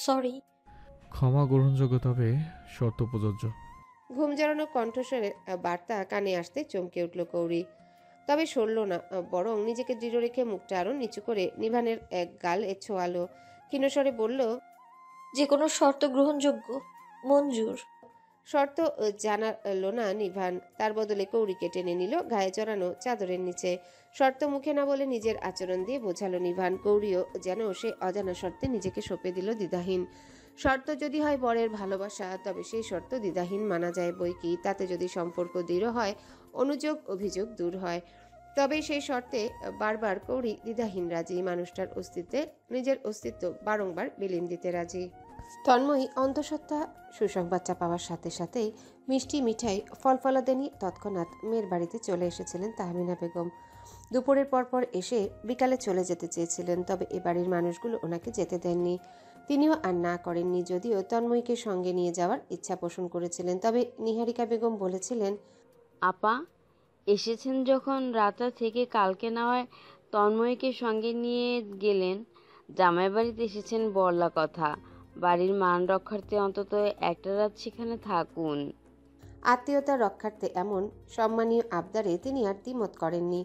Sorry. ক্ষমা গ্রহণযোগ্য, তবে শর্ত প্রযোজ্য। ঘুম জড়ানো কণ্ঠস্বরে বার্তা কানে আসতে চমকে উঠল কৌরি। তবে সরল না, বরং নিজেকে দৃঢ় রেখে মুখটা আরো নিচু করে নিভানের এক গাল ছোঁয়ালো। ক্ষীণস্বরে বলল, যে কোনো শর্ত গ্রহণযোগ্য। মঞ্জুর। শর্ত জানালো না নিভান। তার বদলে কৌরিকে টেনে নিল গায়ে জড়ানো চাদরের নিচে। শর্ত মুখে না বলে নিজের আচরণ দিয়ে বোঝালো নিভান। কৌরিও যেন সে অজানা শর্তে নিজেকে সঁপে দিল দ্বিধাহীন। শর্ত যদি হয় বরের ভালোবাসা, তবে সেই শর্ত দ্বিধাহীন মানা যায় বই কি। তাতে যদি সম্পর্ক দৃঢ় হয়, অনুযোগ অভিযোগ দূর হয়, তবে সেই শর্তে বারবার কৌরি দ্বিধাহীন রাজি। মানুষটার অস্তিত্বে নিজের অস্তিত্ব বারংবার বিলীন দিতে রাজি। তন্ময়ী অন্তঃসত্ত্বা সুসংবাদটা পাওয়ার সাথে সাথেই মিষ্টি মিঠাই ফলফলাদি নিয়ে তৎক্ষণাৎ মেয়ের বাড়িতে চলে এসেছিলেন তাহমিনা বেগম। দুপুরের পরপর এসে বিকালে চলে যেতে চেয়েছিলেন, তবে এ বাড়ির মানুষগুলো ওনাকে যেতে দেননি। তিনিও আর না করেননি, যদিও তন্ময়ীকে সঙ্গে নিয়ে যাওয়ার ইচ্ছা পোষণ করেছিলেন। তবে নিহারিকা বেগম বলেছিলেন, আপা, এসেছেন যখন রাতটা থেকে কালকে না হয় তন্ময়কে সঙ্গে নিয়ে গেলেন। জামাই বাড়িতে এসেছেন বললা কথা, বাড়ির মান রক্ষার্থে অন্তত একটা রাত সেখানে থাকুন। আত্মীয়তা রক্ষার্থে এমন সম্মানীয় আবদারে তিনি আর দ্বিমত করেননি।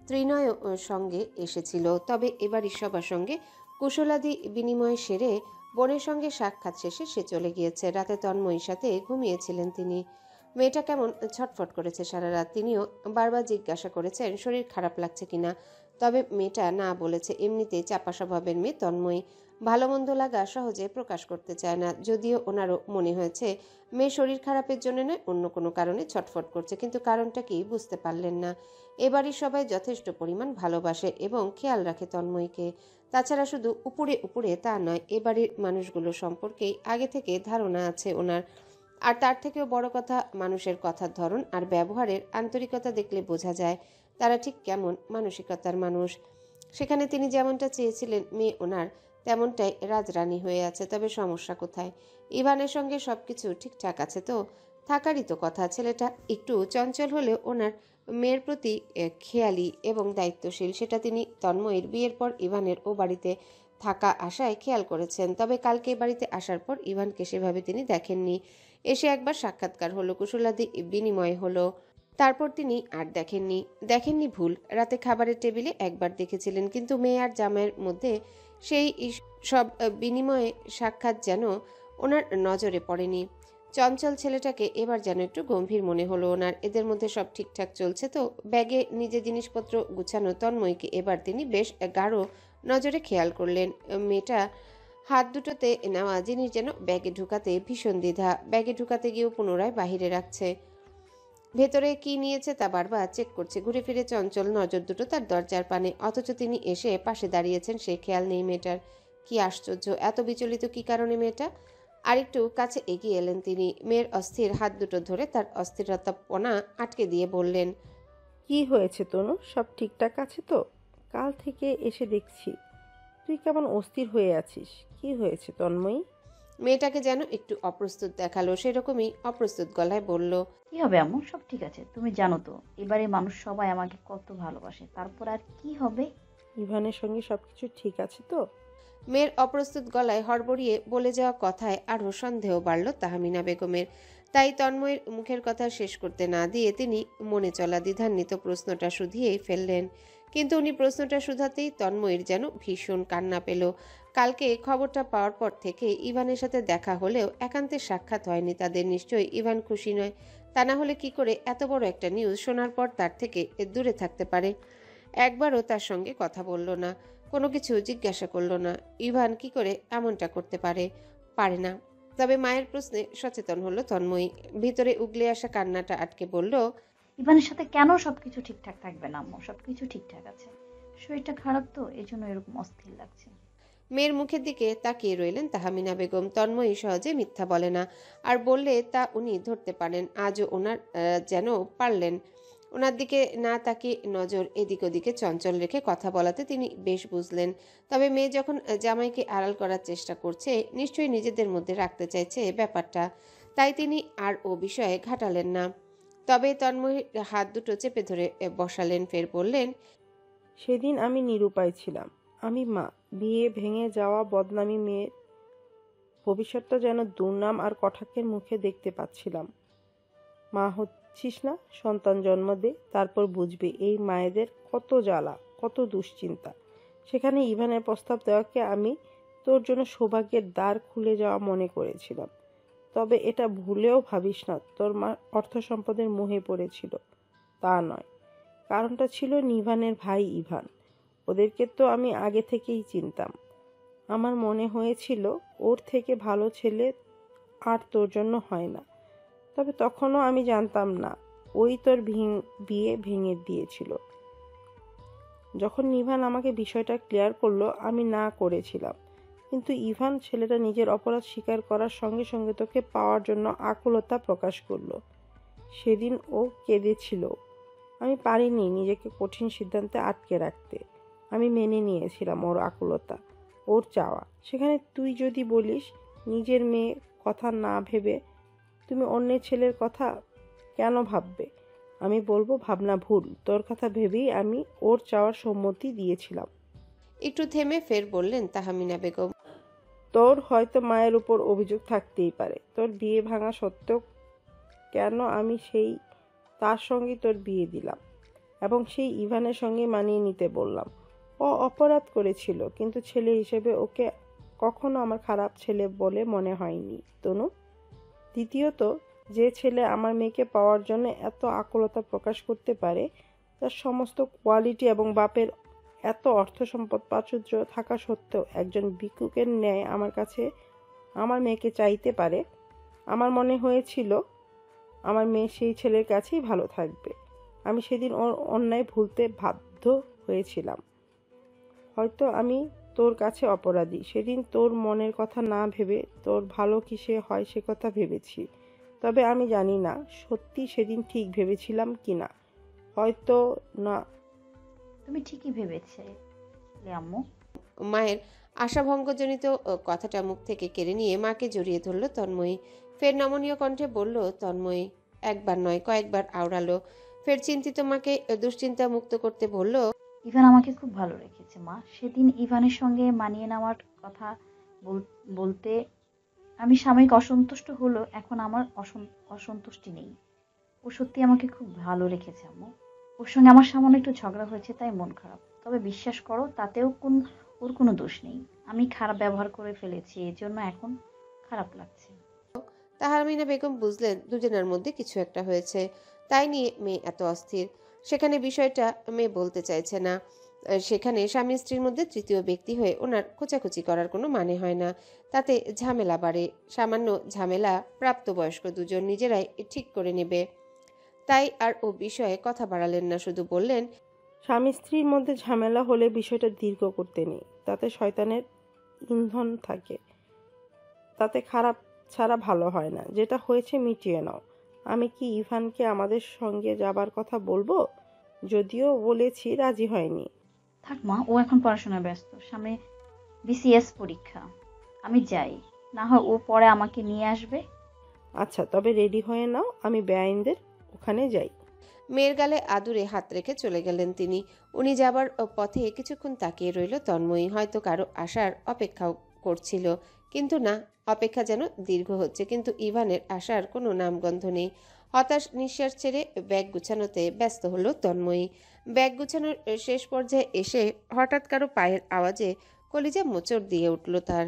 ত্রিনয় সঙ্গে এসেছিল, তবে এবারই সবার সঙ্গে কুশলাদি বিনিময় সেরে বোনের সঙ্গে সাক্ষাৎ শেষে সে চলে গিয়েছে। রাতে তন্ময়ীর সাথে ঘুমিয়েছিলেন তিনি। মেয়েটা কেমন ছটফট করেছে সারা রাত। তিনিও বারবার জিজ্ঞাসা করেছেন শরীর খারাপ লাগছে কিনা, তবে মেয়েটা না বলেছে। এমনিতেই চাপা স্বভাবের মেয়ে তন্ময়ী, ভালো মন্দ লাগা সহজে প্রকাশ করতে চায় না। যদিও ওনারও মনে হয়েছে মেয়ে শরীর খারাপের জন্য নয়, অন্য কোনো কারণে ছটফট করছে, কিন্তু কারণটা কি বুঝতে পারলেন না। এবারই সবাই যথেষ্ট পরিমাণ ভালোবাসে এবং খেয়াল রাখে তন্ময়ীকে। তাছাড়া শুধু উপরে উপরে তা নয়, এবাড়ির মানুষগুলো সম্পর্কেই আগে থেকে ধারণা আছে ওনার। আর তার থেকেও বড় কথা, মানুষের কথার ধরন আর ব্যবহারের আন্তরিকতা দেখলে বোঝা যায় তারা ঠিক কেমন মানসিকতার মানুষ। সেখানে তিনি যেমনটা চেয়েছিলেন মেয়ে ওনার তেমনটাই রাজরানী হয়ে আছে। তবে সমস্যা কোথায়? ইভানের সঙ্গে সবকিছু ঠিকঠাক আছে তো? থাকারই তো কথা। ছেলেটা একটু চঞ্চল হলেও ওনার মেয়ের প্রতি খেয়ালি এবং দায়িত্বশীল, সেটা তিনি তন্ময়ের বিয়ের পর ইভানের ও বাড়িতে থাকা আশায় খেয়াল করেছেন। তবে কালকে বাড়িতে আসার পর ইভানকে সেভাবে তিনি দেখেননি। এসে একবার সাক্ষাৎকার হলো, কুশলাদি বিনিময় হলো, তারপর তিনি আর দেখেননি ভুল। রাতে খাবারের টেবিলে একবার দেখেছিলেন, কিন্তু মেয়ে আর জামাইয়ের মধ্যে সেই সব বিনিময়ে সাক্ষাৎ যেন ওনার নজরে পড়েনি। চঞ্চল ছেলেটাকে এবার যেন একটু গম্ভীর মনে হলো ওনার। এদের মধ্যে সব ঠিকঠাক চলছে তো? ব্যাগে নিজের জিনিসপত্র গুছানো তন্ময়কে এবার তিনি বেশ গাঢ় নজরে খেয়াল করলেন। মেয়েটা হাত দুটোতে নেওয়া জিনিস যেন ব্যাগে ঢুকাতে ভীষণ দ্বিধা। ব্যাগে ঢুকাতে গিয়েও পুনরায় বাহিরে রাখছে। ভেতরে কি নিয়েছে তা বারবার চেক করছে। ঘুরে ফিরে চঞ্চল নজর দুটো তার দরজার পানে, অথচ তিনি এসে পাশে দাঁড়িয়েছেন, সে খেয়াল নেই মেয়েটার। কি আশ্চর্য, এত বিচলিত কি কারণে মেয়েটা? আরেকটু কাছে এগিয়ে এলেন তিনি। মেয়ের অস্থির হাত দুটো ধরে তার অস্থিরতাপনা আটকে দিয়ে বললেন, কি হয়েছে তনু? সব ঠিকঠাক আছে তো? কাল থেকে এসে দেখছি তুই কেমন অস্থির হয়ে আছিস। কি হয়েছে তন্ময়ী? মেয়েটাকে যেন একটু অপ্রস্তুত দেখালো, সেরকমই অপ্রস্তুত গলায় বলল, কি হবে আম্মু, সব ঠিক আছে। তুমি জানো তো এবারে মানুষ সবাই আমাকে কত ভালোবাসে, তারপর আর কি হবে। ইভানের সঙ্গে সবকিছু ঠিক আছে তো? মেয়ের অপ্রস্তুত গলায় হড়বড়িয়ে বলে যাওয়া কথায় আরও সন্দেহ বাড়ল তাহমিনা বেগমের। তাই তন্ময়ের মুখের কথা শেষ করতে না দিয়ে তিনি মনে চলা দ্বিধান্বিত প্রশ্নটা শুধিয়েই ফেললেন। কিন্তু উনি প্রশ্নটা শুধাতেই তন্ময়ের যেন ভীষণ কান্না পেল। কালকে খবরটা পাওয়ার পর থেকে ইভানের সাথে দেখা হলেও একান্তে সাক্ষাৎ হয়নি তাদের। নিশ্চয়ই ইভান খুশি নয়, তা না হলে কি করে এত বড় একটা নিউজ শোনার পর তার থেকে দূরে থাকতে পারে? একবারও তার সঙ্গে কথা বলল না, কোনো কিছু জিজ্ঞাসা করল না। ইভান কি করে এমনটা করতে পারে না। তবে মায়ের প্রশ্নে সচেতন হলো তন্ময়ী। ভিতরে উগলে আসা কান্নাটা আটকে বলল, ইভানের সাথে কেন সবকিছু ঠিকঠাক থাকবে না আম্মু, সবকিছু ঠিকঠাক আছে। শরীরটা খারাপ তো, এই জন্য এরকম অস্থির লাগছে। মেয়ের মুখের দিকে তাকিয়ে রইলেন তাহমিনা বেগম। তন্ময়ী সহজে মিথ্যা বলে না, আর বললে তা উনি ধরতে পারেন। আজও ওনার যেন পারলেন। ওনার দিকে না তাকিয়ে নজর এদিক ওদিকে চঞ্চল রেখে কথা বলাতে তিনি বেশ বুঝলেন। তবে মেয়ে যখন জামাইকে আড়াল করার চেষ্টা করছে, নিশ্চয়ই নিজেদের মধ্যে রাখতে চাইছে ব্যাপারটা। তাই তিনি আর ও বিষয়ে ঘাটালেন না। তবে তন্ময়ীর হাত দুটো চেপে ধরে বসালেন, ফের বললেন, সেদিন আমি নিরুপায় ছিলাম। আমি মা, বিয়ে ভেঙে যাওয়া বদনামি মেয়ে ভবিষ্যৎটা যেন দুর্নাম আর কটাক্ষের মুখে দেখতে পাচ্ছিলাম। মা হচ্ছিস না, সন্তান জন্ম দে, তারপর বুঝবি এই মায়েদের কত জ্বালা, কত দুশ্চিন্তা। সেখানে ইভানের প্রস্তাব দেওয়াকে আমি তোর জন্য সৌভাগ্যের দ্বার খুলে যাওয়া মনে করেছিলাম। তবে এটা ভুলেও ভাবিস না তোর মা অর্থ সম্পদের মোহে পড়েছিল, তা নয়। কারণটা ছিল নিভানের ভাই ইভান। ওদেরকে তো আমি আগে থেকেই চিনতাম। আমার মনে হয়েছিল ওর থেকে ভালো ছেলে আর তোর জন্য হয় না। তবে তখনও আমি জানতাম না ওই তোর বিয়ে ভেঙে দিয়েছিল। যখন নিভান আমাকে বিষয়টা ক্লিয়ার করলো আমি না করেছিলাম, কিন্তু ইভান ছেলেটা নিজের অপরাধ স্বীকার করার সঙ্গে সঙ্গে তোকে পাওয়ার জন্য আকুলতা প্রকাশ করলো। সেদিন ও কেঁদেছিল। আমি পারিনি নিজেকে কঠিন সিদ্ধান্তে আটকে রাখতে। আমি মেনে নিয়েছিলাম ওর আকুলতা, ওর চাওয়া। সেখানে তুই যদি বলিস নিজের মেয়ে কথা না ভেবে তুমি অন্যের ছেলের কথা কেন ভাববে, আমি বলবো ভাবনা ভুল। তোর কথা ভেবেই আমি ওর চাওয়ার সম্মতি দিয়েছিলাম। একটু থেমে ফের বললেন তাহমিনা বেগম। তোর হয়তো মায়ের উপর অভিযোগ থাকতেই পারে, তোর বিয়ে ভাঙা সত্ত্বেও কেন আমি তার সঙ্গে তোর বিয়ে দিলাম এবং সেই ইভানের সঙ্গে মানিয়ে নিতে বললাম। ও অপরাধ করেছিল, কিন্তু ছেলে হিসেবে ওকে কখনো আমার খারাপ ছেলে বলে মনে হয়নি তনু। দ্বিতীয়ত, যে ছেলে আমার মেয়েকে পাওয়ার জন্য এত আকুলতা প্রকাশ করতে পারে, তার সমস্ত কোয়ালিটি এবং বাপের এত অর্থ সম্পদ প্রাচুর্য থাকা সত্ত্বেও একজন ভিক্ষুকের ন্যায় আমার কাছে আমার মেয়েকে চাইতে পারে, আমার মনে হয়েছিল আমার মেয়ে সেই ছেলের কাছেই ভালো থাকবে। আমি সেদিন ওর অন্যায় ভুলতে বাধ্য হয়েছিলাম। হয়তো আমি তোর কাছে অপরাধী। সেদিন তোর মনের কথা না ভেবে তোর ভালো কিসে হয় সে কথা ভেবেছি। তবে আমি জানি না সত্যি সেদিন ঠিক ভেবেছিলাম কি না। হয়তো না। তুমি ঠিকই ভেবেছে আম্মু। মায়ের আশাভঙ্গজনিত কথাটা মুখ থেকে কেড়ে নিয়ে মাকে জড়িয়ে ধরল তন্ময়ী। ফের নমনীয় কণ্ঠে বলল তন্ময়ী। একবার নয় কয়েকবার আওড়ালো। ফের চিন্তিত মাকে দুশ্চিন্তা মুক্ত করতে বলল, ইভান আমাকে খুব ভালো রেখেছে মা। সেদিন ইভানের সঙ্গে মানিয়ে নেওয়ার কথা বলতে আমি সাময়িক অসন্তুষ্ট হলো, এখন আমার অসন্তুষ্টি নেই। ও সত্যি আমাকে খুব ভালো রেখেছে আম্মু। ওর সঙ্গে আমার সামান্য একটু ঝগড়া হয়েছে তাই মন খারাপ, তবে বিশ্বাস করো তাতেও ওর কোনো দোষ নেই। আমি খারাপ ব্যবহার করে ফেলেছি, এজন্য এখন খারাপ লাগছে। তাহমিনা বেগম বুঝলেন দুজনের মধ্যে কিছু একটা হয়েছে, তাই নিয়ে মেয়ে এত অস্থির। সেখানে বিষয়টা মেয়ে বলতে চাইছে না। সেখানে স্বামী স্ত্রীর মধ্যে তৃতীয় ব্যক্তি হয়ে ওনার খোঁচাখুচি করার কোনো মানে হয় না। তাতে ঝামেলা বাড়ে। সামান্য ঝামেলা প্রাপ্তবয়স্ক দুজন নিজেরাই ঠিক করে নেবে। তাই আর ও বিষয়ে কথা বাড়ালেন না, শুধু বললেন, স্বামী স্ত্রীর মধ্যে ঝামেলা হলে বিষয়টা দীর্ঘ করতে নেই, তাতে শয়তানের ইন্ধন থাকে, তাতে খারাপ ছাড়া ভালো হয় না। যেটা হয়েছে মিটিয়ে নাও। আমি কি ইভানকে আমাদের সঙ্গে যাবার কথা বলবো? যদিও বলেছি, রাজি হয়নি। থাক মা, ও এখন পড়াশোনায় ব্যস্ত, সামনে বিসিএস পরীক্ষা। আমি যাই, না হয় ও পরে আমাকে নিয়ে আসবে। আচ্ছা, তবে রেডি হয়ে নাও, আমি বেআইনদের ওখানে যাই। মেয়ের গালে আদুরে হাত রেখে চলে গেলেন তিনি। উনি যাবার পথে কিছুক্ষণ তাকিয়ে রইল তন্ময়ী। হয়তো কারো আসার অপেক্ষাও করছিল, কিন্তু না, অপেক্ষা যেন দীর্ঘ হচ্ছে, কিন্তু ইভানের আসার কোনো নামগন্ধ নেই। হতাশ নিঃশ্বাস ছেড়ে ব্যাগ গুছানোতে ব্যস্ত হলো তন্ময়ী। ব্যাগ গুছানোর শেষ পর্যায়ে এসে হঠাৎ কারো পায়ের আওয়াজে কলিজা মোচড় দিয়ে উঠল তার।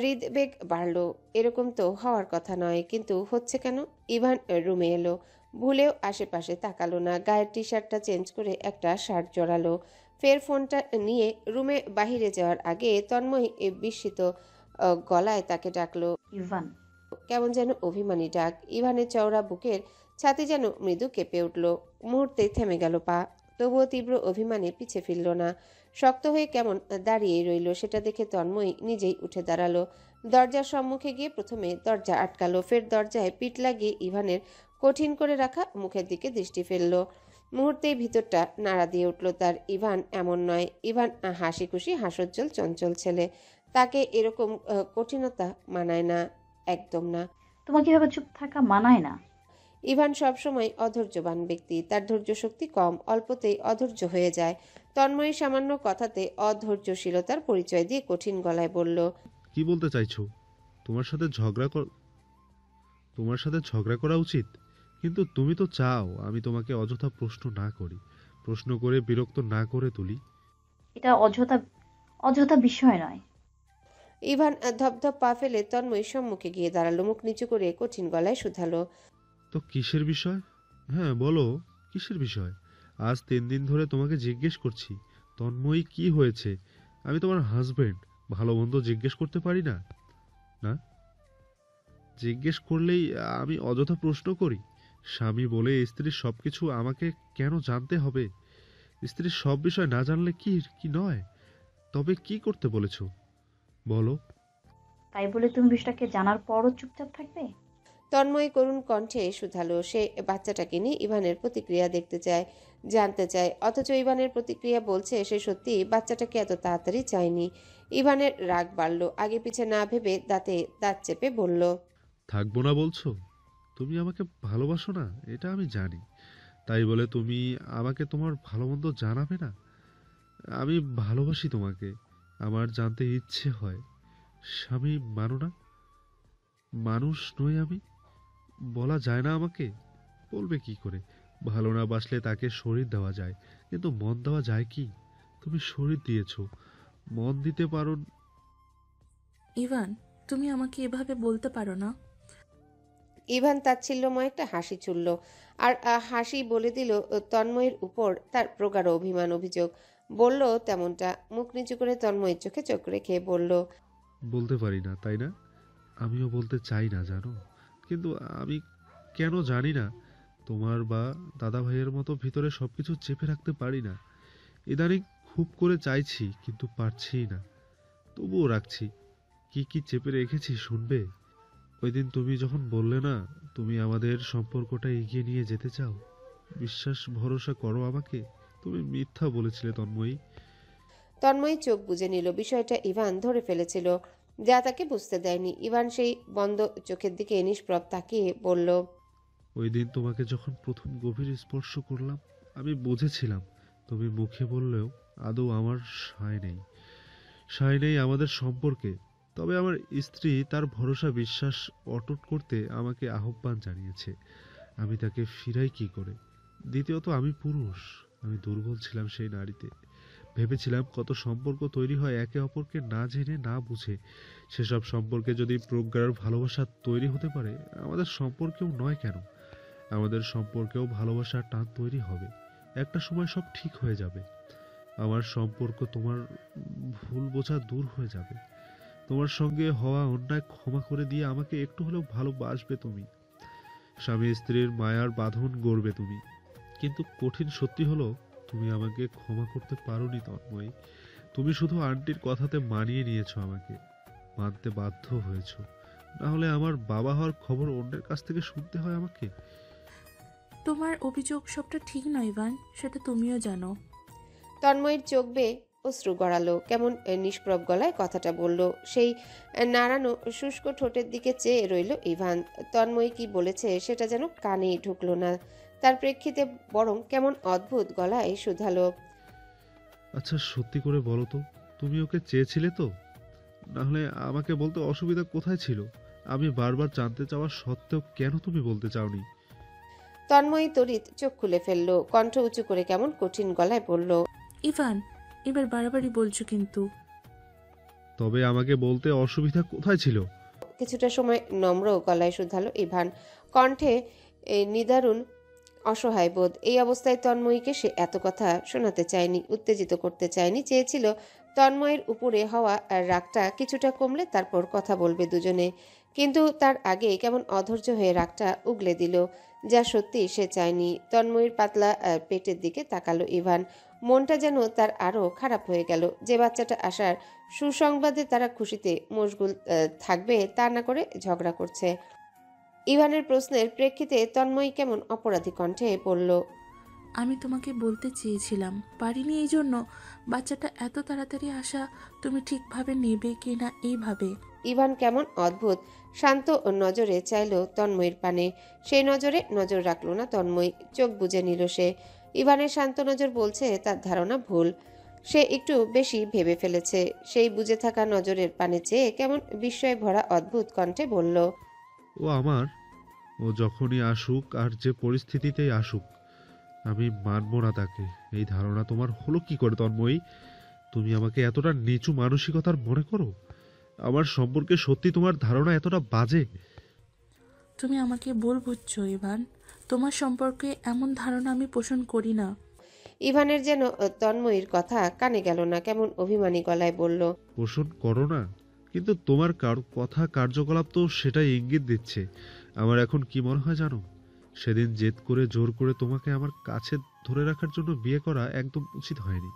হৃদবেগ বাড়ল। এরকম তো হওয়ার কথা নয়, কিন্তু হচ্ছে কেন? ইভান রুমে এলো। ভুলেও আশেপাশে তাকালো না। গায়ের টি শার্টটা চেঞ্জ করে একটা শার্ট জড়ালো। ফের ফোনটা নিয়ে রুমে বাহিরে যাওয়ার আগে তন্ময় বিস্মিত গলায় তাকে ডাকলো। ইভান। কেমন যেন অভিমানী ডাক। ইভানের চওড়া বুকের ছাতি যেন মৃদু কেঁপে উঠল। মুহূর্তেই থেমে গেল পা। তবুও তীব্র অভিমানে পিছে ফিরল না। শক্ত হয়ে কেমন দাঁড়িয়েই রইল। সেটা দেখে তন্ময় নিজেই উঠে দাঁড়ালো। দরজার সম্মুখে গিয়ে প্রথমে দরজা আটকালো, ফের দরজায় পিঠ লাগিয়ে ইভানের কঠিন করে রাখা মুখের দিকে দৃষ্টি ফেলল। মুহূর্তেই ভিতরটা নাড়া দিয়ে উঠল তার। ইভান এমন নয়। ইভান হাসি খুশি হাস্যোজ্জ্বল চঞ্চল ছেলে। তাকে এরকম কঠিনতা মানায় না, একদম না। তোমাকে এভাবে চুপ থাকা মানায় না। ইভান সবসময় অধৈর্যবান ব্যক্তি। তার ধৈর্য শক্তি কম, অল্পতেই অধৈর্য হয়ে যায়। তন্ময়ী সামান্য কথাতে অধৈর্যশীলতার পরিচয় দিয়ে কঠিন গলায় বলল, কি বলতে চাইছো? তোমার সাথে ঝগড়া কর তোমার সাথে ঝগড়া করা উচিত? কিন্তু তুমি তো চাও আমি তোমাকে অযথা প্রশ্ন না করি, প্রশ্ন করে বিরক্ত না করে তুলি। এটা অযথা অযথা বিষয় নয়। ইভান ধপধপ পা ফেলে তন্ময়ের সম্মুখে গিয়ে দাঁড়ালো, মুখ নিচু করে কঠিন গলায় শুধালো। তো কিসের বিষয়? হ্যাঁ বলো, কিসের বিষয়? আজ 3 দিন ধরে তোমাকে জিজ্ঞেস করছি, তন্ময়ী কি হয়েছে? আমি তোমার হাজবেন্ড, ভালো মন্দ জিজ্ঞেস করতে পারি না? না, জিজ্ঞেস করলেই আমি অযথা প্রশ্ন করি? স্বামী বলে স্ত্রীর সবকিছু আমাকে কেন জানতে হবে? স্ত্রীর সব বিষয় না জানলে কি কি নয়? তবে কি করতে বলেছো বলো? তাই বলে তুমি বিষয়টাকে জানার পরও চুপচাপ থাকবে? তন্ময় করুণ কণ্ঠে শুধালো। সে বাচ্চাটাকে নিয়ে ইভানের প্রতিক্রিয়া দেখতে চায়, জানতে চায়, অথচ ইভানের প্রতিক্রিয়া বলছে সে সত্যি বাচ্চাটাকে এত তাড়াতাড়ি চায়নি। ইভানের রাগ বাড়ল, আগে পিছে না ভেবে দাঁতে দাঁত চেপে বলল। থাকবো না বলছো? তুমি আমাকে ভালোবাসো না এটা আমি জানি, তাই বলে তুমি আমাকে তোমার ভালো মন্দ জানাবে না? আমি ভালোবাসি তোমাকে, আমার জানতে ইচ্ছে হয়। স্বামী মানো না? মানুষ নই আমি? বলা যায় না আমাকে? বলবে কি করে? ভালো না বাসলে তাকে শরীর দেওয়া যায়, কিন্তু মন দেওয়া যায় কি? তুমি শরীর দিয়েছো, মন দিতে পারো। ইভান, তুমি আমাকে এভাবে বলতে পারো না। ইভান তাচ্ছিল্যময় একটা হাসি ছুড়ল, আর হাসি বলে দিল তন্ময়ের উপর তার প্রগাঢ় অভিমান, অভিযোগ। বলল তেমনটা, মুখ নিচু করে তন্ময়ের চোখে চোখ রেখে বলল। বলতে পারি না তাই না? আমিও বলতে চাই না জানো, কিন্তু আমি কেন জানি না তোমার বা দাদা ভাইয়ের মতো ভিতরে সবকিছু চেপে রাখতে পারি না। ইদানিং খুব করে চাইছি কিন্তু পারছি না, তবুও রাখছি। কি কি চেপে রেখেছি শুনবে? ওই দিন তুমি যখন বললে না তুমি আমাদের সম্পর্কটা এগিয়ে নিয়ে যেতে চাও, বিশ্বাস ভরসা করো আমাকে, তুমি মিথ্যা বলেছিলে তন্ময়ী। তন্ময় চোখ বুজে নিল, বিষয়টা ইভান ধরে ফেলেছিল, যা তাকে বুঝতে দেয়নি। ইভান সেই বন্ধ চোখের দিকে নিষ্প্রভ তাকিয়ে বলল। ওই দিন তোমাকে যখন প্রথম গভীর স্পর্শ করলাম আমি বুঝেছিলাম, তুমি মুখে বললেও আদৌ আমার সায় নেই আমাদের সম্পর্কে। তবে আমার স্ত্রী তার ভরসা বিশ্বাস অটুট করতে আমাকে আহ্বান জানিয়েছে, আমি তাকে ফিরাই কি করে? দ্বিতীয়ত আমি পুরুষ, আমি দুর্বল ছিলাম সেই নারীতে। ভেবেছিলাম কত সম্পর্ক তৈরি হয় একে অপরকে না জেনে না বুঝে। সেসব সম্পর্কে যদি প্রজ্ঞার ভালোবাসা তৈরি হতে পারে, আমাদের সম্পর্কেও নয় কেন, আমাদের সম্পর্কেও ভালোবাসার টান তৈরি হবে। একটা সময় সব ঠিক হয়ে যাবে, আমার সম্পর্ক তোমার ভুল বোঝা দূর হয়ে যাবে, তোমার সঙ্গে হওয়া অন্যায় ক্ষমা করে দিয়ে আমাকে একটু হলেও ভালোবাসবে তুমি, স্বামী স্ত্রীর মায়ার বাঁধন গড়বে তুমি। কিন্তু কঠিন সত্যি হলো তুমি আমাকে ক্ষমা করতে পারোনি তন্ময়ী। তুমি শুধু আন্টির কথাতে মানিয়ে নিয়েছো, আমাকে মানতে বাধ্য হয়েছো। না হলে আমার বাবা হওয়ার খবর অন্যের কাছ থেকে শুনতে হয় আমাকে। তোমার অভিযোগ সবটা ঠিক নয় ইভান, সেটা তুমিও জানো। তন্ময়ের চোখ বেয়ে অশ্রু গড়ালো, কেমন নিষ্প্রভ গলায় কথাটা বলল। সেই নাড়ানো শুষ্ক ঠোঁটের দিকে চেয়ে রইল ইভান। তন্ময় কি বলেছে সেটা যেন কানেই ঢুকলো না, তার প্রেক্ষিতে বরং কেমন অদ্ভুত গলায় শুধালো। আচ্ছা সত্যি করে বলো তো, তুমি ওকে চেয়েছিলে তো? না হলে আমাকে বলতে অসুবিধা কোথায় ছিল? আমি বারবার জানতে চাওয়া সত্ত্বেও কেন তুমি বলতে চাওনি? তন্ময় তড়িৎ চোখ খুলে ফেলল, কণ্ঠ উঁচু করে কেমন কঠিন গলায় বলল। ইভান, এবার বাড়াবাড়ি বলছো কিন্তু। তবে আমাকে বলতে অসুবিধা কোথায় ছিল? কিছুটা সময় নম্র গলায় শুধালো ইভান, কণ্ঠে নিদারুণ অসহায় বোধ। এই অবস্থায় তন্ময়ীকে সে এত কথা শোনাতে চায়নি, উত্তেজিত করতে চায়নি। চেয়েছিল তন্ময়ের উপরে হওয়া রাগটা কিছুটা কমলে তারপর কথা বলবে দুজনে, কিন্তু তার আগে কেমন অধৈর্য হয়ে রাগটা উগলে দিল, যা সত্যি সে চায়নি। তন্ময়ের পাতলা পেটের দিকে তাকালো ইভান, মনটা যেন তার আরও খারাপ হয়ে গেল। যে বাচ্চাটা আসার সুসংবাদে তারা খুশিতে মশগুল থাকবে, তা না করে ঝগড়া করছে। ইভানের প্রশ্নের প্রেক্ষিতে তন্ময়ী কেমন অপরাধী কণ্ঠে বলল। আমি তোমাকে বলতে চেয়েছিলাম, পারিনি, এই জন্য বাচ্চাটা এত তাড়াতাড়ি আসা তুমি ঠিকভাবে নেবে কি না এইভাবে। ইভান কেমন অদ্ভুত শান্ত নজরে চাইল তন্ময়ের পানে, সেই নজরে নজর রাখল না তন্ময়, চোখ বুজে নিল সে। ইভানের শান্ত নজর বলছে তার ধারণা ভুল। সে একটু বেশি ভেবে ফেলেছে। সেই বুঝে থাকা নজরের পানে চেয়ে কেমন বিস্ময়ে ভরা অদ্ভুত কণ্ঠে বলল, ও আমার, ও যখনই আসুক আর যে পরিস্থিতিতেই আসুক, আমি মানব না তাকে। এই ধারণা তোমার হলো কি করে তন্ময়ী? তুমি আমাকে এতটা নিচু মানসিকতার মনে করো? আমার সম্পর্কে সত্যি তোমার ধারণা এতটা বাজে? তুমি আমাকে ভুল বুঝছো ইভান। তোমার সম্পর্কে এমন ধারণা আমি পোষণ করি না। ইভানের যেন তন্ময়ীর কথা কানে গেল না, কেমন অভিমানী গলায় বলল, পোষণ করো না, কিন্তু তোমার কথা কার্যকলাপ তো সেটাই ইঙ্গিত দিচ্ছে। আমার এখন কি মনে হয় জানো? সেদিন জেদ করে জোর করে তোমাকে আমার কাছে ধরে রাখার জন্য বিয়ে করা একদম উচিত হয়নি।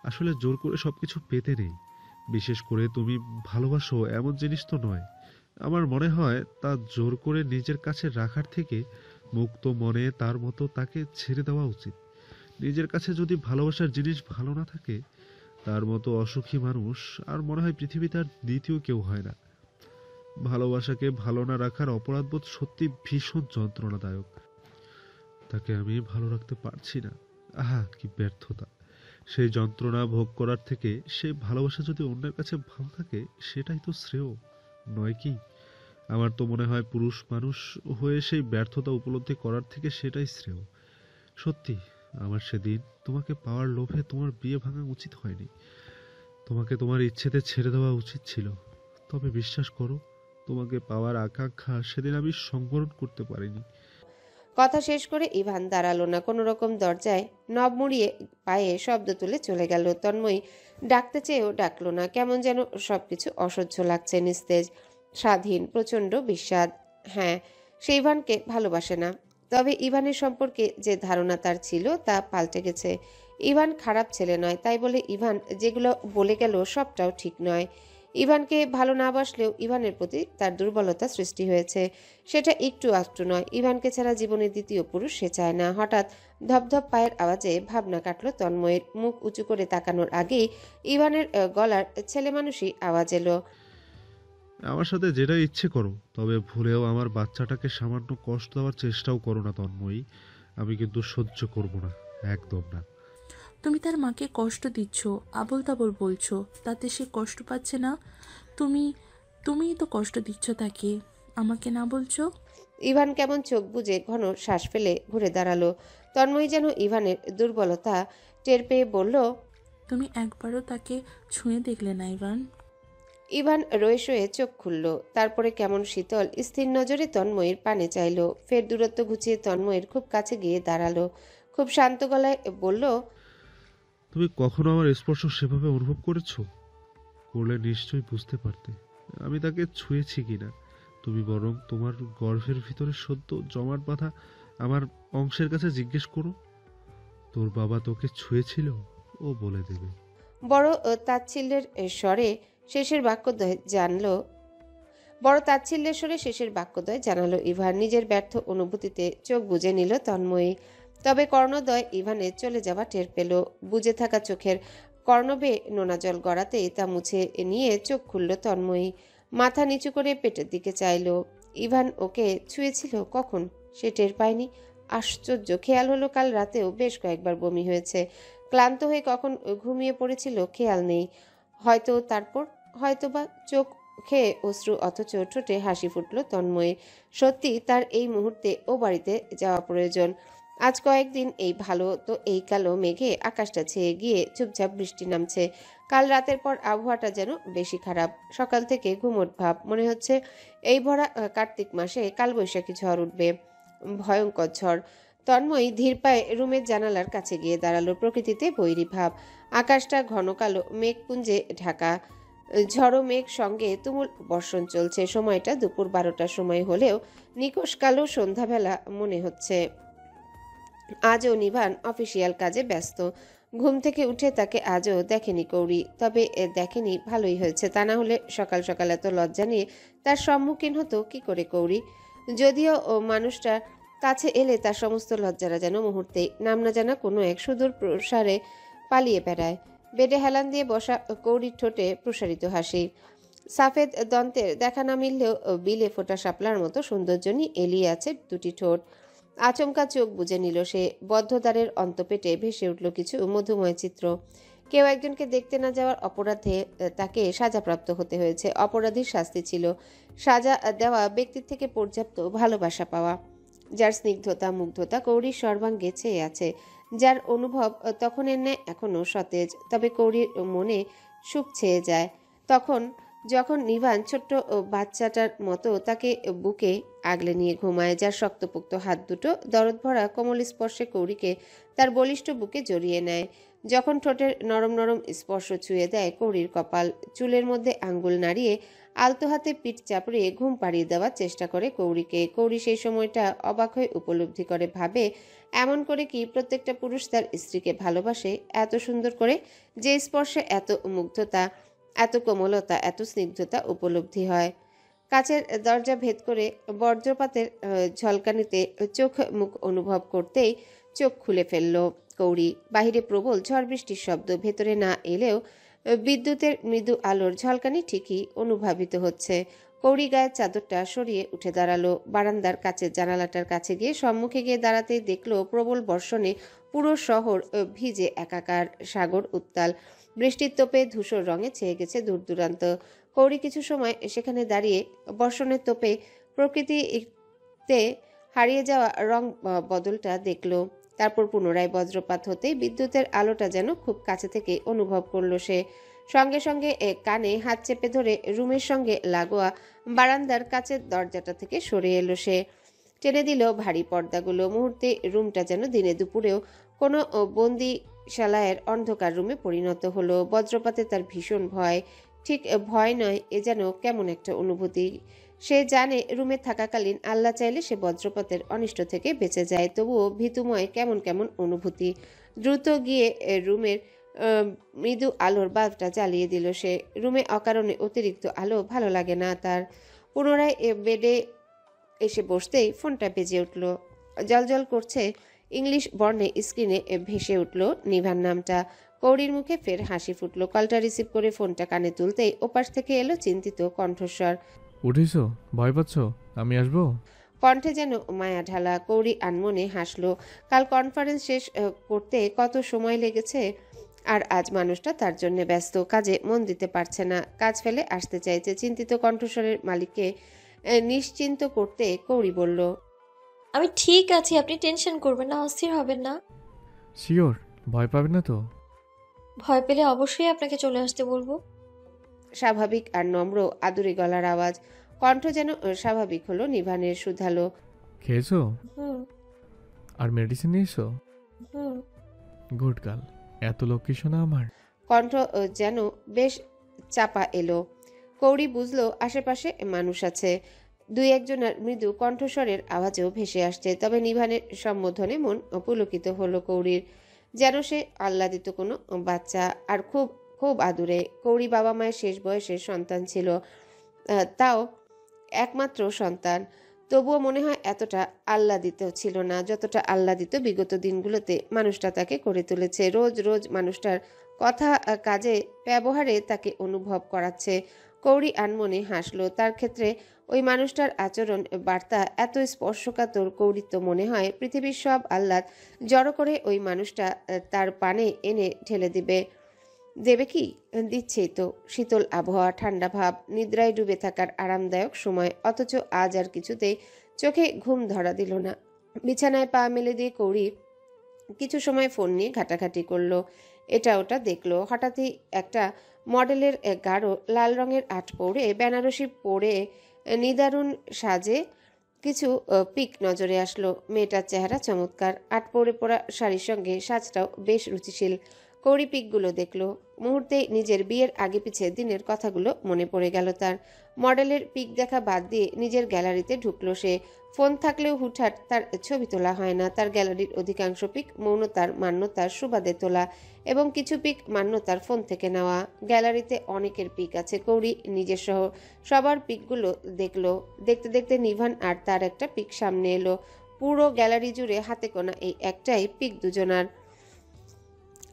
আসলে জোর করে সবকিছু পেতে নেই। বিশেষ করে তুমি ভালোবাসো এমন জিনিস তো নয়। আমার মনে হয় তা জোর করে নিজের কাছে রাখার থেকে মুক্ত মনে তার মতো তাকে ছেড়ে দেওয়া উচিত। নিজের কাছে যদি ভালোবাসার জিনিস ভালো না থাকে, তার মতো অসুখী মানুষ আর মনে হয় পৃথিবীতে আর দ্বিতীয় কেউ হয় না। ভালোবাসাকে ভালো না রাখার অপরাধবোধ সত্যি ভীষণ যন্ত্রণাদায়ক। তাকে আমি ভালো রাখতে পারছি না। আহা, কি ব্যর্থতা! সেই যন্ত্রণা ভোগ করার থেকে সেই ভালোবাসা যদি অন্যের কাছে ভালো থাকে, সেটাই তো শ্রেয়, নয় কি? আমার তো মনে হয় পুরুষ মানুষ হয়ে সেই ব্যর্থতা উপলব্ধি করার থেকে সেটাই শ্রেয়। সত্যি, আমার সেদিন তোমাকে পাওয়ার লোভে তোমার বিয়ে ভাঙা উচিত হয়নি। তোমাকে তোমার ইচ্ছেতে ছেড়ে দেওয়া উচিত ছিল। তবে বিশ্বাস করো, তোমাকে পাওয়ার আকাঙ্ক্ষা সেদিন আমি সংবরণ করতে পারিনি। কথা শেষ করে ইভান দাঁড়ালো না, কোনো রকম দরজায় নব মুড়িয়ে পায়ে শব্দ তুলে চলে গেল। তন্ময়ী ডাকতে চেয়েও ডাকলো না, কেমন যেন সবকিছু অসহ্য লাগছে, নিস্তেজ, স্বাধীন, প্রচণ্ড বিস্বাদ। হ্যাঁ, সে ইভানকে ভালোবাসে না, তবে ইভানের সম্পর্কে যে ধারণা তার ছিল তা পাল্টে গেছে। ইভান খারাপ ছেলে নয়, তাই বলে ইভান যেগুলো বলে গেল সবটাও ঠিক নয়। ইভানকে ভালো না বাসলেও ইভানের প্রতি তার দুর্বলতা সৃষ্টি হয়েছে, সেটা একটু আধটু নয়। ইভানকে ছাড়া জীবনের দ্বিতীয় পুরুষ সে চায় না। হঠাৎ ধপধপ পায়ের আওয়াজে ভাবনা কাটল তন্ময়ের। মুখ উঁচু করে তাকানোর আগেই ইভানের গলার ছেলে মানুষই আওয়াজ এলো, আমার সাথে যেটা ইচ্ছে করো, তবে ভুলেও আমার বাচ্চাটাকে সামান্য কষ্ট দেওয়ার চেষ্টাও করো না তন্ময়ী। আমি কিন্তু সহ্য করব না, একদম না। তুমি তার মাকে কষ্ট দিচ্ছ, আবোল তাবোল বলছো, তাতে সে কষ্ট পাচ্ছে না। তুমি তুমিই তো কষ্ট দিচ্ছ তাকে, আমাকে না বলছো। ইভান কেমন চোখ বুজে ঘন শ্বাস ফেলে ঘুরে দাঁড়ালো। তন্ময়ী যেন ইভানের দুর্বলতা টের পেয়ে বলল, তুমি একবারও তাকে ছুঁয়ে দেখলে না ইভান। ইভান রয়ে শয়ে চোখ খুলল, তারপরে কেমন শীতল স্থির নজরে তন্ময়ীর পানে চাইল। ফের দূরত্ব ঘুচিয়ে তন্ময়ীর খুব কাছে গিয়ে দাঁড়ালো, খুব শান্ত গলায় বলল, তুমি কখনো আমার স্পর্শ সেভাবে অনুভব করেছো? করলে নিশ্চয়ই বুঝতে পারতে আমি তাকে ছুঁয়েছি কিনা। তুমি বরং তোমার গর্ভের ভিতরে সদ্য জমাট বাঁধা আমার অংশের কাছে জিজ্ঞেস করো, তোর বাবা তোকে ছুঁয়েছিল? ও বলে দেবে। বড় তাচ্ছিল্যের স্বরে শেষের বাক্যদ্বয় জানলো বড় তাচ্ছিল্যের স্বরে শেষের বাক্যদ্বয় জানালো ইভান। নিজের ব্যর্থ অনুভূতিতে চোখ বুজে নিল তন্ময়ী, তবে কর্ণদ্বয় ইভানের চলে যাওয়া টের পেল। বুজে থাকা চোখের কর্ণবে নোনা জল গড়াতেই তা মুছে নিয়ে চোখ খুলল তন্ময়ী। মাথা নিচু করে পেটের দিকে চাইল। ইভান ওকে ছুঁয়েছিল কখন সে টের পায়নি। আশ্চর্য, খেয়াল হলো কাল রাতেও বেশ কয়েকবার বমি হয়েছে। ক্লান্ত হয়ে কখন ঘুমিয়ে পড়েছিল খেয়াল নেই। হয়তো তারপর, হয়তোবা চোখ খেয়ে অশ্রু, অথচ ঠোঁটে হাসি ফুটল তন্ময়ের। সত্যি তার এই মুহূর্তে ও বাড়িতে যাওয়া প্রয়োজন। আজ কয়েকদিন এই ভালো তো এই কালো মেঘে আকাশটা ছেয়ে গিয়ে চুপচাপ বৃষ্টি নামছে। কাল রাতের পর আবহাওয়াটা যেন বেশি খারাপ। সকাল থেকে ঘুমট ভাব, মনে হচ্ছে এই ভরা কার্তিক মাসে কালবৈশাখী ঝড় উঠবে, ভয়ঙ্কর ঝড়। তন্ময় ধীর পায়ে রুমের জানালার কাছে গিয়ে দাঁড়ালো। প্রকৃতিতে বৈরী ভাব, আকাশটা ঘন কালো মেঘপুঞ্জে ঢাকা। ঝড়ো মেঘ সঙ্গে তুমুল বর্ষণ চলছে। সময়টা দুপুর 12টার সময় হলেও নিকষ কালো সন্ধ্যাবেলা মনে হচ্ছে। আজও নিভান অফিসিয়াল কাজে ব্যস্ত। ঘুম থেকে উঠে তাকে আজও দেখেনি কৌরি, তবে দেখেনি ভালোই হয়েছে। তা না হলে সকাল সকাল এত লজ্জা নিয়ে তার সম্মুখীন হতো কি করে কৌরি? যদিও মানুষটার কাছে এলে তার সমস্ত লজ্জারা যেন মুহূর্তেই নাম না জানা কোনো এক সুদূর প্রসারে পালিয়ে বেড়ায়। বেডে হেলান দিয়ে বসা কৌরির ঠোঁটে প্রসারিত হাসি। সাফেদ দন্তের দেখা না মিললেও বিলে ফোটা শাপলার মতো সৌন্দর্যনী এলিয়ে আছে দুটি ঠোঁট। আচমকা চোখ বুজে নিল সে। বদ্ধদ্বারের অন্তপেটে ভেসে উঠল কিছু মধুময় চিত্র। কেউ একজনকে দেখতে না যাওয়ার অপরাধে তাকে সাজাপ্রাপ্ত হতে হয়েছে। অপরাধীর শাস্তি ছিল সাজা দেওয়া ব্যক্তির থেকে পর্যাপ্ত ভালোবাসা পাওয়া, যার স্নিগ্ধতা মুগ্ধতা কৌরির সর্বাঙ্গে ছেয়ে আছে, যার অনুভব তখনের ন্যায় এখনও সতেজ। তবে কৌরির মনে সুখ ছেয়ে যায় যখন নিভান ছোট্ট বাচ্চাটার মতো তাকে বুকে আগলে নিয়ে ঘুমায়, যার শক্তপোক্ত হাত দুটো দরদ ভরা কোমল স্পর্শে কৌরিকে তার বলিষ্ঠ বুকে জড়িয়ে নেয়, যখন ঠোঁটের নরম নরম স্পর্শ ছুঁয়ে দেয় কৌরির কপাল, চুলের মধ্যে আঙ্গুল নাড়িয়ে আলতো হাতে পিঠ চাপড়িয়ে ঘুম পাড়িয়ে দেওয়ার চেষ্টা করে কৌরিকে। কৌরি সেই সময়টা অবাক হয়ে উপলব্ধি করে, ভাবে এমন করে কি প্রত্যেকটা পুরুষ তার স্ত্রীকে ভালোবাসে এত সুন্দর করে, যে স্পর্শে এত মুগ্ধতা, এত কোমলতা, এত স্নিগ্ধতা উপলব্ধি হয়। কাচের দরজা ভেদ করে বজ্রপাতের ঝলকানিতে চোখ মুখ অনুভব করতেই চোখ খুলে ফেলল কৌরি। বাহিরে প্রবল ঝড় বৃষ্টির শব্দ, ভেতরে না এলেও বিদ্যুতের মৃদু আলোর ঝলকানি ঠিকই অনুভাবিত হচ্ছে। কৌরি গায়ের চাদরটা সরিয়ে উঠে দাঁড়ালো। বারান্দার কাছের জানালাটার কাছে গিয়ে সম্মুখে গিয়ে দাঁড়াতেই দেখলো প্রবল বর্ষণে পুরো শহর ভিজে একাকার, সাগর উত্তাল, বৃষ্টির তোপে ধূসর রঙে ছেয়ে গেছে দূর দূরান্ত। কৌরি কিছু সময় সেখানে দাঁড়িয়ে বর্ষণের তোপে প্রকৃতিতে হারিয়ে যাওয়া রং বদলটা দেখল। তারপর পুনরায় বজ্রপাত হতেই বিদ্যুতের আলোটা যেন খুব কাছে থেকে অনুভব করলো সে। সঙ্গে সঙ্গে কানে হাত চেপে ধরে রুমের সঙ্গে লাগোয়া বারান্দার কাছের দরজাটা থেকে সরে এলো সে। টেনে দিল ভারী পর্দাগুলো। মুহূর্তে রুমটা যেন দিনে দুপুরেও কোনো বন্দিশালায়ের অন্ধকার রুমে পরিণত হলো। বজ্রপাতে তার ভীষণ ভয়, ঠিক ভয় নয়, এ যেন কেমন একটা অনুভূতি। সে জানে রুমে থাকাকালীন আল্লাহ চাইলে সে বজ্রপাতের অনিষ্ট থেকে বেঁচে যায়, তবুও ভীতুময় কেমন কেমন অনুভূতি। দ্রুত গিয়ে রুমের মৃদু আলোর বাল্বটা জ্বালিয়ে দিল সে। রুমে অকারণে অতিরিক্ত আলো ভালো লাগে না তার। পুনরায় বেডে এসে বসতেই ফোনটা বেজে উঠল। জলজল করছে ইংলিশ বর্ণে স্ক্রিনে ভেসে উঠল নিভান নামটা। কৌরির মুখে ফের হাসি ফুটল। কলটা রিসিভ করে ফোনটা কানে তুলতেই ওপাশ থেকে এলো চিন্তিত কণ্ঠস্বর। উঠেছ? ভয় পাচ্ছ? আমি আসবো? কণ্ঠে যেন মায়া ঢালা। কৌরি আনমনে হাসলো। কাল কনফারেন্স শেষ করতে কত সময় লেগেছে, আর আজ মানুষটা তার জন্য ব্যস্ত, কাজে মন দিতে পারছে না, কাজ ফেলে আসতে চাইছে। চিন্তিত কণ্ঠস্বরের মালিককে নিশ্চিন্ত করতে কৌরি বলল, আমি ঠিক আছি, আপনি টেনশন করবেন না, অস্থির হবেন না। শিওর? ভয় পাবে না তো? ভয় পেলে অবশ্যই আপনাকে চলে আসতে বলবো। স্বাভাবিক আর নম্র আদুরে গলার আওয়াজ। কণ্ঠ যেন স্বাভাবিক হলো নিভানের, শুধালো। খেয়েছো? হুম আর মেডিসিন নিয়েছো? হুম গুড গার্ল। এত লক্ষ্মী শোনা আমার। কণ্ঠ যেন বেশ চাপা এলো। কৌরি বুঝলো আশেপাশে মানুষ আছে। দুই একজনের মৃদু কণ্ঠস্বরের আওয়াজও ভেসে আসছে। তবে নিভানের সম্বোধনে মন পুলকিত হলো কৌরির, যেন সে আহ্লাদিত কোনো বাচ্চা, আর খুব খুব আদুরে। কৌরি বাবা মায়ের শেষ বয়সের সন্তান ছিল, তাও একমাত্র সন্তান। তবুও মনে হয় এতটা আহ্লাদিত ছিল না যতটা আহ্লাদিত বিগত দিনগুলোতে মানুষটা তাকে করে তুলেছে। রোজ রোজ মানুষটার কথা কাজে ব্যবহারে তাকে অনুভব করাচ্ছে। কৌরি আনমনে হাসলো। তার ক্ষেত্রে ওই মানুষটার আচরণ বার্তা এত স্পর্শকাতর, কৌরির তো মনে হয় পৃথিবীর সব আহ্লাদ জড়ো করে ওই মানুষটা তার পানে এনে ঢেলে দেবে কি? দিচ্ছেই তো। শীতল আবহাওয়া, ঠান্ডা ভাব, নিদ্রায় ডুবে থাকার আরামদায়ক সময়। অথচ আজ আর কিছুতেই চোখে ঘুম ধরা দিল না। বিছানায় পা মেলে দিয়ে কৌরি কিছু সময় ফোন নিয়ে ঘাটাঘাটি করলো, এটা ওটা দেখলো। হঠাৎই একটা মডেলের গাঢ় লাল রঙের আট পরে বেনারসি পরে নিদারুণ সাজে কিছু পিক নজরে আসলো। মেয়েটার চেহারা চমৎকার, আট পরে পরা শাড়ির সঙ্গে সাজটাও বেশ রুচিশীল। কৌরি পিকগুলো দেখলো। মুহূর্তেই নিজের বিয়ের আগে পিছে দিনের কথাগুলো মনে পড়ে গেল তার। মডেলের পিক দেখা বাদ দিয়ে নিজের গ্যালারিতে ঢুকলো সে। ফোন থাকলেও হুটহাট তার ছবি তোলা হয় না। তার গ্যালারির অধিকাংশ পিক মৌনতার মান্যতার সুবাদে তোলা, এবং কিছু পিক মান্যতার ফোন থেকে নেওয়া। গ্যালারিতে অনেকের পিক আছে, কৌরি নিজের সহ সবার পিকগুলো দেখলো। দেখতে দেখতে নিভান আর তার একটা পিক সামনে এলো। পুরো গ্যালারি জুড়ে হাতে গোনা এই একটাই পিক দুজনার।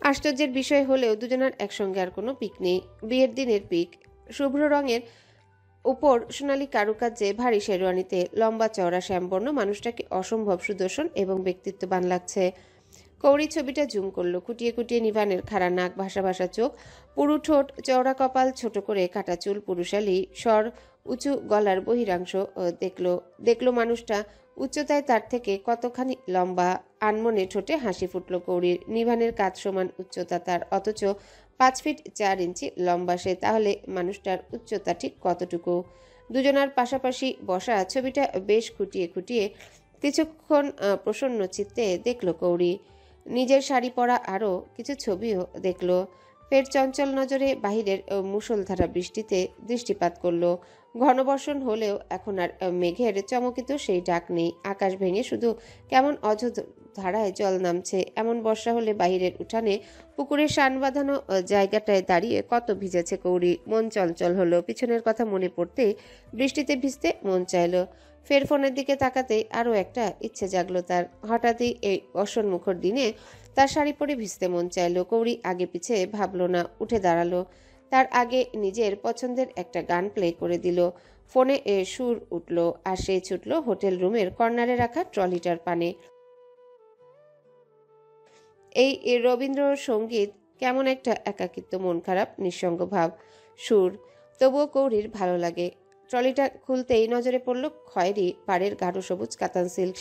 আশ্চর্যের বিষয় হলেও দুজনার একসঙ্গে আর কোনো পিক নেই। বিয়ের দিনের পিক। শুভ্র রঙের উপর সোনালি কারুকার্যে ভারী শেরওয়ানিতে লম্বা চওড়া শ্যামবর্ণ মানুষটাকে অসম্ভব সুদর্শন এবং ব্যক্তিত্ববান লাগছে। কৌরি ছবিটা জুম করলো, খুঁটিয়ে খুঁটিয়ে নিভানের খাড়া নাক, ভাসা ভাসা চোখ, পুরু ঠোঁট, চওড়া কপাল, ছোট করে কাটা চুল, পুরুষালী স্বর, উঁচু গলার বহিরাংশ দেখলো মানুষটা উচ্চতায় তার থেকে কতখানি লম্বা। আনমনে ঠোঁটে হাসি ফুটল কৌরির। নিভানের কাঁধ সমান উচ্চতা তার, অথচ 5 ফিট 4 ইঞ্চি লম্বা সে। তাহলে মানুষটার উচ্চতা ঠিক কতটুকু? দুজনার পাশাপাশি বসা ছবিটা বেশ খুঁটিয়ে খুঁটিয়ে কিছুক্ষণ প্রসন্ন চিত্তে দেখল কৌরি। নিজের শাড়ি পরা আরও কিছু ছবিও দেখল। ফের চঞ্চল নজরে বাহিরের মুষলধারা বৃষ্টিতে দৃষ্টিপাত করল। ঘনবর্ষণ হলেও এখন আর মেঘের চমকিত সেই ডাক নেই। আকাশ ভেঙে শুধু কেমন ধারায় জল নামছে। এমন বর্ষা হলে বাহিরের উঠানে পুকুরের শান বাঁধানো জায়গাটায় দাঁড়িয়ে কত ভিজেছে কৌরি। মন চঞ্চল হলো। পিছনের কথা মনে পড়তে বৃষ্টিতে ভিজতে মন চাইল। ফের ফোনের দিকে তাকাতে আরও একটা ইচ্ছে জাগলো তার। হঠাৎই এই অসন্মুখর দিনে তার শাড়ি পরে ভিজতে মন চাইল। কৌরি আগে পিছে ভাবল না, উঠে দাঁড়ালো। তার আগে নিজের পছন্দের একটা গান প্লে করে দিল। ফোনে সুর উঠল আর সে ছুটল হোটেল রুমের কর্নারে রাখা ট্রলিটার পানে। এই রবীন্দ্রসঙ্গীত কেমন একটা একাকিত্ব, মন খারাপ, নিঃসঙ্গ ভাব, সুর, তবুও কৌরির ভালো লাগে। ট্রলিটা খুলতেই নজরে পড়ল খয়েরি পাড়ের গাঢ় সবুজ কাতান সিল্ক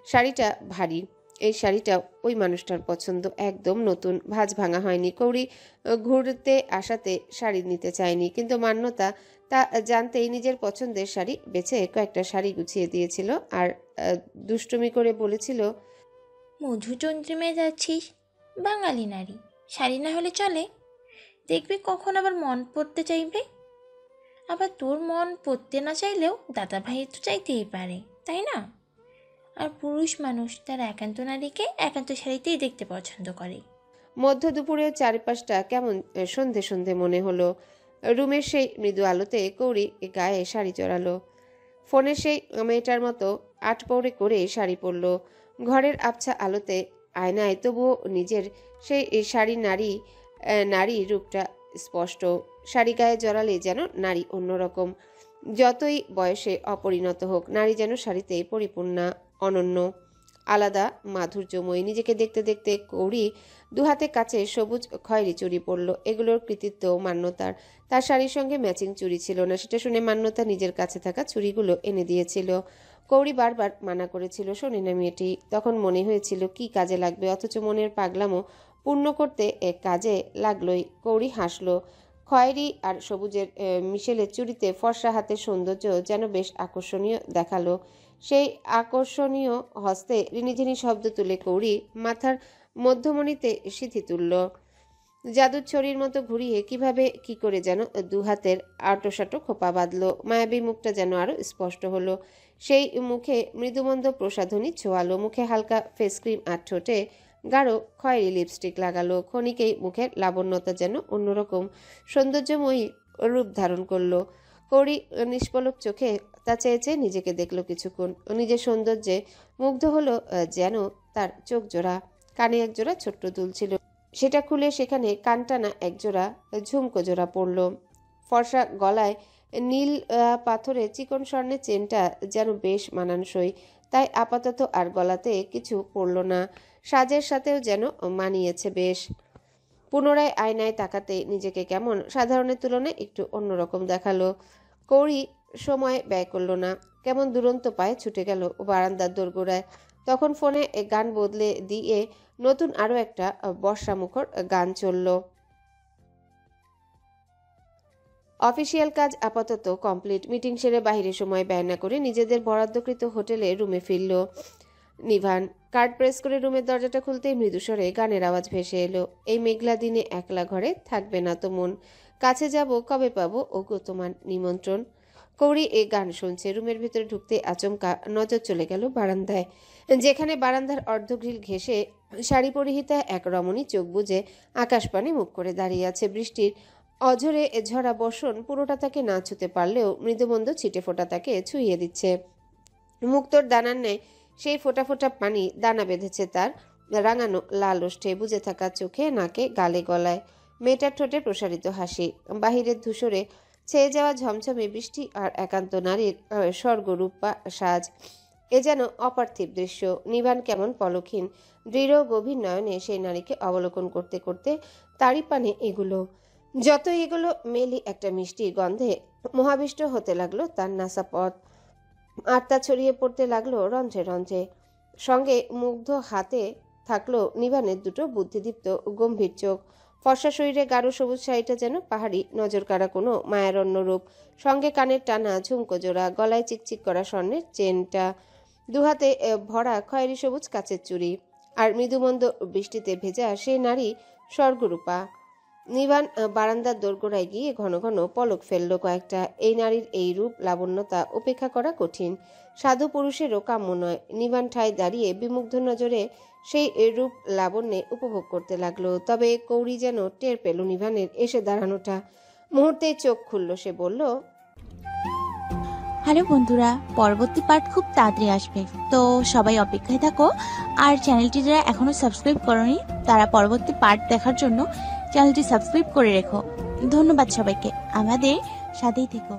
শাড়িটা ভারী। এই শাড়িটা ওই মানুষটার পছন্দ, একদম নতুন, ভাঁজ ভাঙা হয়নি। কৌরি ঘুরতে আসাতে শাড়ি নিতে চায়নি, কিন্তু মান্যতা তা জানতেই নিজের পছন্দের শাড়ি বেছে কয়েকটা শাড়ি গুছিয়ে দিয়েছিল আর দুষ্টুমি করে বলেছিল, মধুচন্দ্রিমায় যাচ্ছিস, বাঙালি নারী, শাড়ি না হলে চলে? দেখবি কখন আবার মন পড়তে চাইবে। আবার তোর মন পড়তে না চাইলেও দাদা ভাই তো চাইতেই পারে, তাই না? আর পুরুষ মানুষ তার একান্ত নারীকে একান্ত শাড়িতেই দেখতে পছন্দ করে। মধ্য দুপুরের চারিপাশটা কেমন সন্ধে সন্ধে মনে হলো। রুমের সেই মৃদু আলোতে কৌরি গায়ে শাড়ি চড়ালো। ফোনের সেই মেয়েটার মতো আটপৌরে করে শাড়ি পরলো। ঘরের আবছা আলোতে আয়নায় তবুও নিজের সেই নারী রূপটা স্পষ্ট। শাড়ি গায়ে জড়ালে যেন নারী অন্যরকম। যতই বয়সে অপরিণত হোক, নারী যেন শাড়িতে পরিপূর্ণা, অনন্য, আলাদা, মাধুর্যময়ী। নিজেকে দেখতে দেখতে কৌরি দুহাতে কাছে সবুজ খয়েরি চুড়ি পরল। এগুলোর কৃতিত্ব মান্যতার। তার শাড়ির সঙ্গে ম্যাচিং চুড়ি ছিল না। সেটা শুনে মান্যতা নিজের কাছে থাকা চুড়িগুলো এনে দিয়েছিল। কৌরি বারবার মানা করেছিল, শোনে না মেয়েটি। তখন মনে হয়েছিল কি কাজে লাগবে, অথচ মনের পাগলামো পূর্ণ করতে কাজে লাগলোই। কৌরি হাসলো। খয়েরি আর সবুজের মিশেলের চুড়িতে ফর্সা হাতের সৌন্দর্য যেন বেশ আকর্ষণীয় দেখালো। সেই আকর্ষণীয় হস্তে রিনিঝিনি শব্দ তুলে কৌরি মাথার মধ্যমণিতে সিঁথি তুলল। জাদুর ছড়ির মতো ঘুরিয়ে কিভাবে কি করে যেন দুহাতের আটোসাটো খোপা বাঁধল। মায়াবী মুখটা যেন আরো স্পষ্ট হলো। সেই মুখে মৃদুমন্দ প্রসাধনী ছোঁয়ালো। মুখে হালকা ফেস ক্রিম আর ঠোঁটে গাঢ় খয়েরি লিপস্টিক লাগালো। ক্ষণিকেই মুখের লাবণ্যতা যেন অন্যরকম সৌন্দর্যময়ী রূপ ধারণ করলো। কৌরি নিষ্পলক চোখে তা চেয়ে চেয়ে নিজেকে দেখলো কিছুক্ষণ। নিজের সৌন্দর্যে মুগ্ধ হলো যেন তার চোখ জোড়া। কানে একজোড়া ছোট্ট দুল ছিল, সেটা খুলে সেখানে কানটানা একজোড়া ঝুমকো জোড়া পড়ল। ফর্সা গলায় নীল পাথরের চিকন স্বর্ণের চেনটা যেন বেশ মানানসই, তাই আপাতত আর গলাতে কিছু পড়ল না। সাজের সাথেও যেন মানিয়েছে বেশ। পুনরায় আয়নায় তাকাতে নিজেকে কেমন সাধারণের তুলনায় একটু অন্যরকম দেখালো। কৌরি সময় ব্যয় করল না, কেমন দুরন্ত পায়ে ছুটে গেল বারান্দার দোরগোড়ায়। তখন ফোনে গান বদলে দিয়ে নতুন আরো একটা বর্ষামুখর গান চলল। অফিসিয়াল কাজ আপাতত কমপ্লিট। মিটিং সেরে বাইরে সময় ব্যয় না করে নিজেদের বরাদ্দকৃত হোটেলে রুমে ফিরল নিভান। কার্ড প্রেস করে রুমের দরজাটা খুলতেই মৃদুস্বরে গানের আওয়াজ ভেসে এলো। এই মেঘলা দিনে একলা ঘরে থাকবে না তো মন, কাছে যাব কবে পাবো ওগো তোমার নিমন্ত্রণ। কৌরি এই গান শুনছে। রুমের ভিতরে ঢুকতে আচমকা নজর চলে গেল বারান্দায়, যেখানে বারান্দার অর্ধগ্রিল ঘেঁষে শাড়ি পরিহিতা এক রমণী চোখ বুজে আকাশপানে মুখ করে দাঁড়িয়ে আছে। বৃষ্টির অঝরে ঝরা বর্ষণ পুরোটা তাকে না ছুতে পারলেও মৃদুমন্দ ছিটে ফোঁটা তাকে ছুঁয়ে দিচ্ছে। মুক্তোর দানার ন্যায় সেই ফোঁটা ফোঁটা পানি দানা বেঁধেছে তার রাঙানো লাল ওষ্ঠে, বুজে থাকা চোখে, নাকে, গালে, গলায়। মেয়েটার ঠোঁটে প্রসারিত হাসি, বাহিরের ধূসরে ছেয়ে যাওয়া ঝমঝমে বৃষ্টি আর একান্ত নারীর স্বর্গরূপা সাজ। এ যেন অপার্থিব দৃশ্য। নিবান কেমন পলকহীন দৃঢ় গভীর নয়নে সেই নারীকে অবলোকন করতে করতে তারই পানে এগুলো। যত এগুলো মেলি একটা মিষ্টি গন্ধে মোহাবিষ্ট হতে লাগলো তার নাসাপথ। আত্মা ছড়িয়ে পড়তে লাগলো রন্ধ্রে রন্ধ্রে। সঙ্গে মুগ্ধ হাতে থাকলো নিবানের দুটো বুদ্ধিদীপ্ত গম্ভীর চোখ। ফর্সা শরীরে গাঢ় সবুজ শাড়িটা যেন পাহাড়ি নজর কাড়া কোনো মায়ারণ্য রূপ। সঙ্গে কানের টানা ঝুমকো জোড়া, গলায় চিকচিক করা স্বর্ণের চেনটা, দুহাতে ভরা খয়েরি সবুজ কাচের চুড়ি, আর মৃদুমন্দ বৃষ্টিতে ভেজা সেই নারী স্বর্গরূপা। নিবান বারান্দার দোরগোড়ায় গিয়ে ঘন ঘন পলক ফেলল কয়েকটা। এই নারীর এই রূপ লাবণ্যতা উপেক্ষা করা কঠিন, সাধু পুরুষেরও কাম্য নয়। নিবান ঠায় দাঁড়িয়ে বিমুগ্ধ নজরে সেই রূপ লাবণ্যে উপভোগ করতে লাগলো। তবে কৌরি যেন টের পেল নিবানের এসে দাঁড়ানোটা। মুহূর্তে চোখ খুলল সে, বলল, হ্যালো বন্ধুরা, পরবর্তী পার্ট খুব তাড়াতাড়ি আসবে, তো সবাই অপেক্ষায় থাকো। আর চ্যানেলটি যারা এখনো সাবস্ক্রাইব করোনি তারা পরবর্তী পার্ট দেখার জন্য চ্যানেলটি সাবস্ক্রাইব করে রেখো। ধন্যবাদ সবাইকে, আমাদের সাথেই থেকো।